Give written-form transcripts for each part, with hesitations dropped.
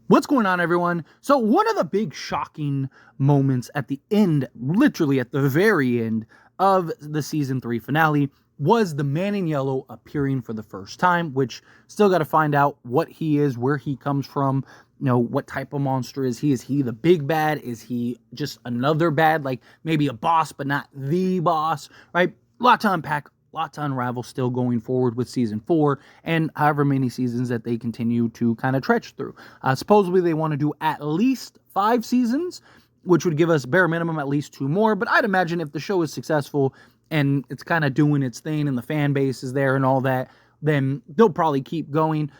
What's going on, everyone? So one of the big shocking moments at the end, literally at the very end of the season 3 finale, was the man in yellow appearing for the first time, which still got to find out what he is, where he comes from, what type of monster is he? Is he the big bad? Is he just another bad, like maybe a boss, but not the boss, right? A lot to unpack, a lot to unravel still going forward with season 4 and however many seasons that they continue to kind of trudge through. Supposedly they want to do at least 5 seasons, which would give us bare minimum at least 2 more. But I'd imagine if the show is successful and it's kind of doing its thing and the fan base is there and all that, then they'll probably keep going.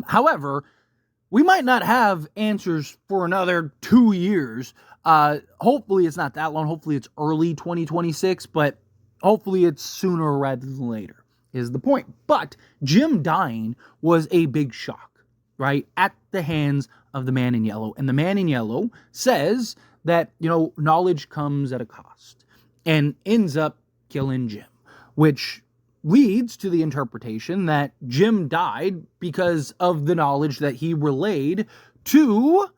However, we might not have answers for another 2 years. Hopefully it's not that long. Hopefully it's early 2026, but hopefully it's sooner rather than later is the point. But Jim dying was a big shock, right? At the hands of the man in yellow. And the man in yellow says that, knowledge comes at a cost and ends up killing Jim, which leads to the interpretation that Jim died because of the knowledge that he relayed to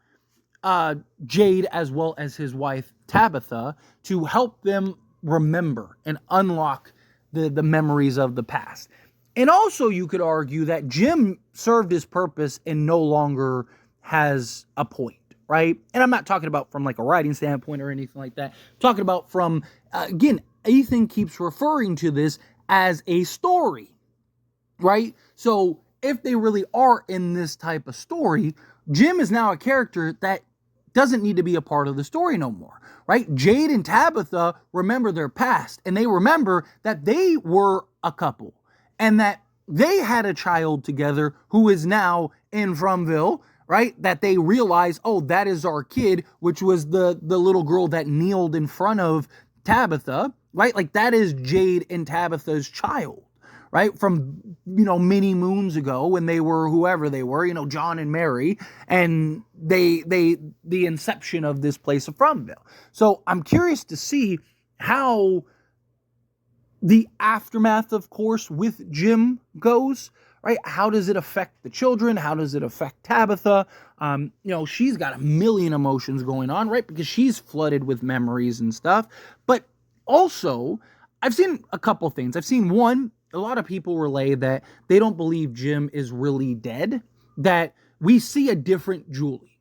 Jade as well as his wife Tabitha to help them remember and unlock the memories of the past. And also you could argue that Jim served his purpose and no longer has a point, right? And I'm not talking about from like a writing standpoint or anything like that. I'm talking about from, again, Ethan keeps referring to this as a story, right? So if they really are in this type of story, Jim is now a character that doesn't need to be a part of the story no more, right? Jade and Tabitha remember their past, and they remember that they were a couple and that they had a child together who is now in Fromville, right? That they realize, oh, that is our kid, which was the little girl that kneeled in front of Tabitha, right? Like that is Jade and Tabitha's child, right? From, many moons ago when they were whoever they were, John and Mary, and the inception of this place of Fromville. So I'm curious to see how the aftermath, of course, with Jim goes, right? How does it affect the children? How does it affect Tabitha? She's got a million emotions going on, right? Because she's flooded with memories and stuff. But also, I've seen a couple things. I've seen one, a lot of people relay that they don't believe Jim is really dead, that we see a different Julie.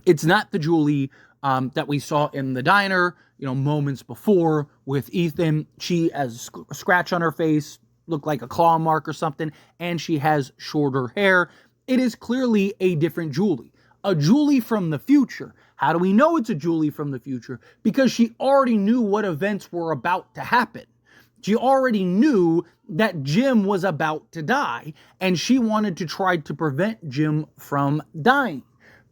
It's not the Julie that we saw in the diner, moments before with Ethan. She has a scratch on her face, looked like a claw mark or something, and she has shorter hair. It is clearly a different Julie, a Julie from the future. How do we know it's a Julie from the future? Because she already knew what events were about to happen. She already knew that Jim was about to die, and she wanted to try to prevent Jim from dying.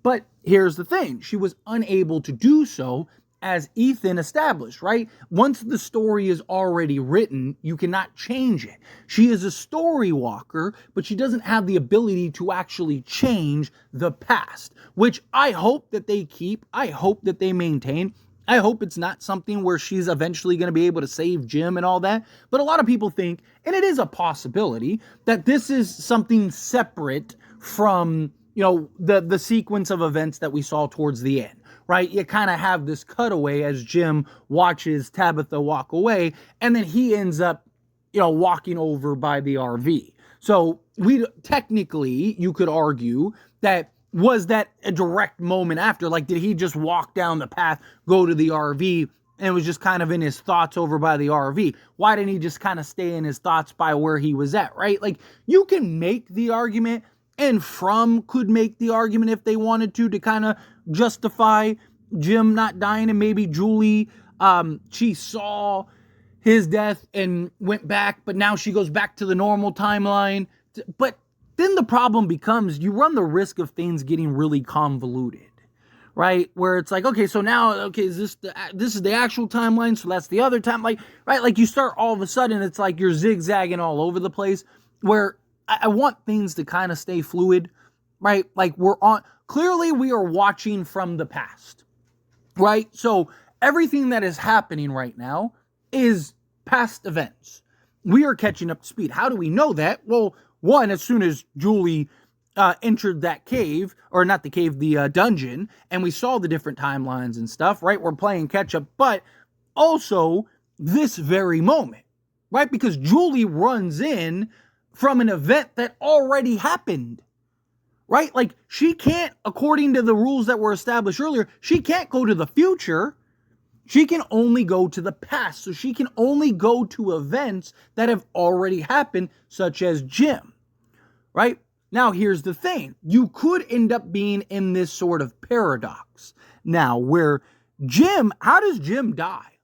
But here's the thing. She was unable to do so, as Ethan established, right? Once the story is already written, you cannot change it. She is a story walker, but she doesn't have the ability to actually change the past, which I hope that they keep. I hope that they maintain. I hope it's not something where she's eventually going to be able to save Jim and all that. But a lot of people think, and it is a possibility, that this is something separate from, the sequence of events that we saw towards the end. Right? You kind of have this cutaway as Jim watches Tabitha walk away, and then he ends up, walking over by the RV. So technically, you could argue that was that a direct moment after? Like, did he just walk down the path, go to the RV, and it was just kind of in his thoughts over by the RV? Why didn't he just kind of stay in his thoughts by where he was at, right? Like, you can make the argument, and could make the argument if they wanted to kind of justify Jim not dying, and maybe Julie, she saw his death and went back, but now she goes back to the normal timeline. But then the problem becomes you run the risk of things getting really convoluted, right? Where it's like, okay, so now, is this is the actual timeline, so that's the other timeline, right? Like you start all of a sudden, it's like you're zigzagging all over the place, where I want things to kind of stay fluid, right? Like clearly we are watching from the past, right? So everything that is happening right now is past events. We are catching up to speed. How do we know that? Well, one, as soon as Julie entered that cave, or not the cave, the dungeon, and we saw the different timelines and stuff, right? We're playing catch up, but also this very moment, right? Because Julie runs in from an event that already happened, right? Like, she can't, according to the rules that were established earlier, she can't go to the future. She can only go to the past. So she can only go to events that have already happened, such as Jim, right? Now, here's the thing. You could end up being in this sort of paradox now where Jim, how does Jim die?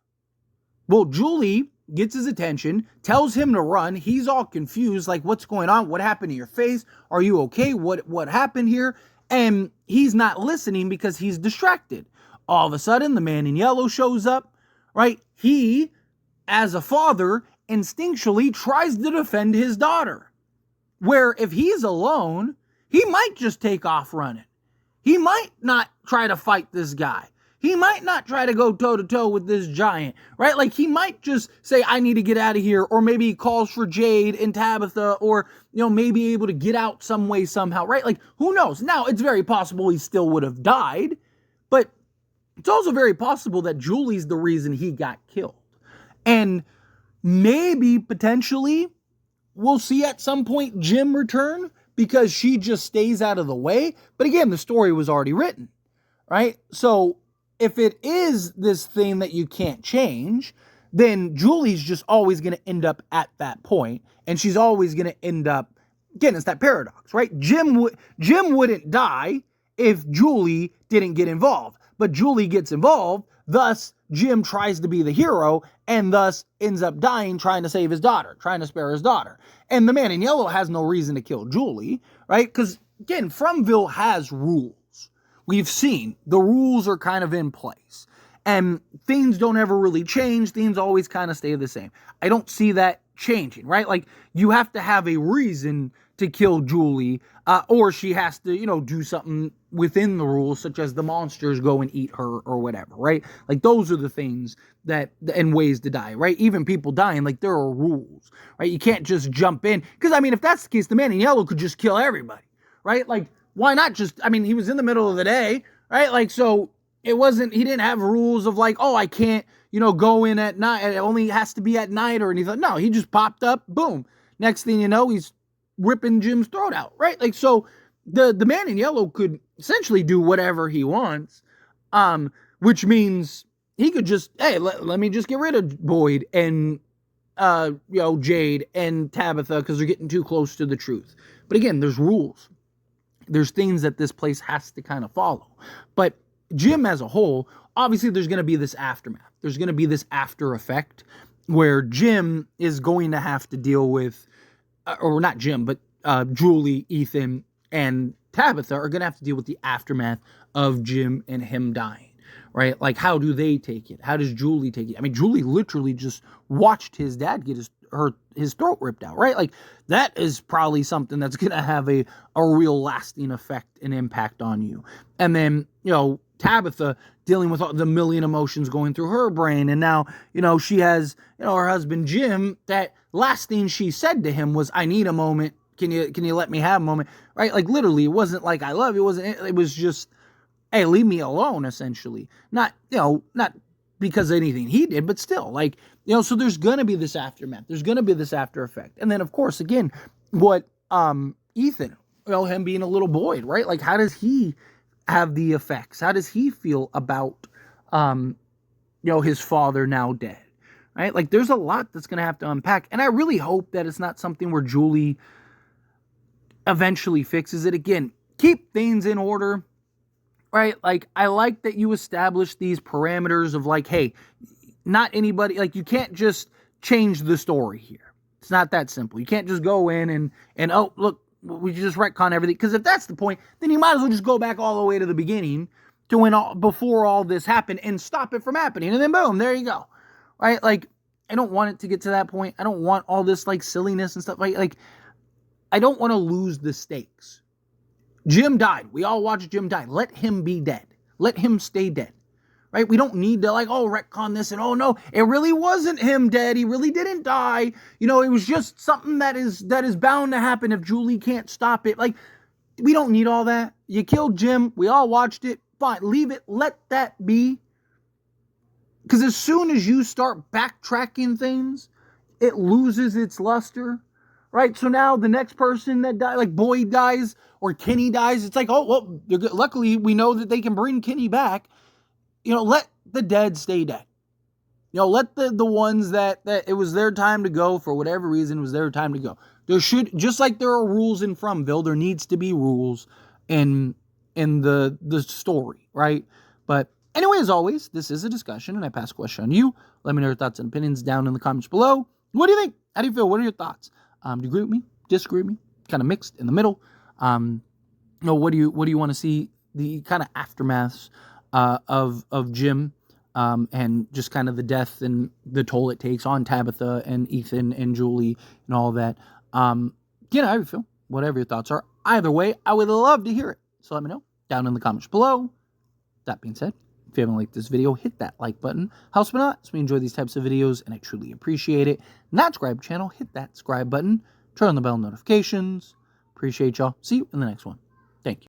Well, Julie gets his attention, tells him to run. He's all confused, like, what's going on? What happened to your face? Are you okay? What happened here? And he's not listening because he's distracted. All of a sudden, the man in yellow shows up, right? He, as a father, instinctually tries to defend his daughter. Where if he's alone, he might just take off running. He might not try to fight this guy. He might not try to go toe-to-toe with this giant, right? Like, he might just say, I need to get out of here, or maybe he calls for Jade and Tabitha, or, maybe able to get out some way, somehow, right? Like, who knows? Now, it's very possible he still would have died, but it's also very possible that Julie's the reason he got killed. And maybe, potentially, we'll see at some point Jim return, because she just stays out of the way. But again, the story was already written, right? So if it is this thing that you can't change, then Julie's just always going to end up at that point, and she's always going to end up, again, it's that paradox, right? Jim wouldn't die if Julie didn't get involved, but Julie gets involved, thus Jim tries to be the hero, and thus ends up dying trying to save his daughter, trying to spare his daughter. And the man in yellow has no reason to kill Julie, right? Because, again, Fromville has rules. We've seen the rules are kind of in place, and things don't ever really change. Things always kind of stay the same. I don't see that changing, right? Like, you have to have a reason to kill Julie, or she has to, do something within the rules, such as the monsters go and eat her or whatever, right? Like, those are the things and ways to die, right? Even people dying, like, there are rules, right? You can't just jump in, because, if that's the case, the man in yellow could just kill everybody, right? Like, why not just, he was in the middle of the day, right? Like, so he didn't have rules of like, oh, I can't, go in at night. It only has to be at night or anything. No, he just popped up, boom. Next thing you know, he's ripping Jim's throat out, right? Like, so the man in yellow could essentially do whatever he wants, which means he could just, hey, let me just get rid of Boyd and, Jade and Tabitha because they're getting too close to the truth. But again, there's rules. There's things that this place has to kind of follow. But Jim as a whole, obviously there's going to be this aftermath. There's going to be this after effect where Jim is going to have to deal with, or not Jim, but Julie, Ethan, and Tabitha are going to have to deal with the aftermath of Jim and him dying, right? Like, how do they take it? How does Julie take it? Julie literally just watched his dad get his throat ripped out, right? Like, that is probably something that's going to have a real lasting effect and impact on you. And then, Tabitha dealing with all the million emotions going through her brain. And now, she has, her husband, Jim, that last thing she said to him was, I need a moment. Can you let me have a moment? Right? Like, literally, it wasn't like, I love you. It was just, hey, leave me alone, essentially. Not because of anything he did, but still, like, so there's going to be this aftermath. There's going to be this after effect. And then, of course, again, what Ethan, him being a little Boyd, right? Like, how does he have the effects? How does he feel about, his father now dead, right? Like, there's a lot that's going to have to unpack. And I really hope that it's not something where Julie eventually fixes it. Again, keep things in order, right? Like, I like that you establish these parameters of like, hey, not anybody, like, you can't just change the story here. It's not that simple. You can't just go in and oh, look, we just retcon everything. Because if that's the point, then you might as well just go back all the way to the beginning to before all this happened and stop it from happening. And then boom, there you go. Right? Like, I don't want it to get to that point. I don't want all this like silliness and stuff. Like I don't want to lose the stakes. Jim died. We all watched Jim die. Let him be dead. Let him stay dead. Right? We don't need to like, oh, retcon this and oh no, it really wasn't him dead. He really didn't die. It was just something that is bound to happen if Julie can't stop it. Like, We don't need all that. You killed Jim. We all watched it. Fine, leave it. Let that be. Because as soon as you start backtracking things, it loses its luster, right? So now the next person that dies, like Boyd dies or Kenny dies, it's like, oh, well, luckily we know that they can bring Kenny back. Let the dead stay dead. Let the ones that it was their time to go for whatever reason, it was their time to go. There should, just like there are rules in Fromville, there needs to be rules in the story, right? But anyway, as always, this is a discussion, and I pass a question on you. Let me know your thoughts and opinions down in the comments below. What do you think? How do you feel? What are your thoughts? Do you agree with me? Disagree with me? Kind of mixed in the middle. What do you want to see? The kind of aftermaths of Jim, and just kind of the death and the toll it takes on Tabitha and Ethan and Julie and all that. How you feel? Whatever your thoughts are. Either way, I would love to hear it. So let me know down in the comments below. That being said, if you haven't liked this video, hit that like button. Helps me out, so we enjoy these types of videos, and I truly appreciate it. Not subscribe channel, hit that subscribe button. Turn on the bell notifications. Appreciate y'all. See you in the next one. Thank you.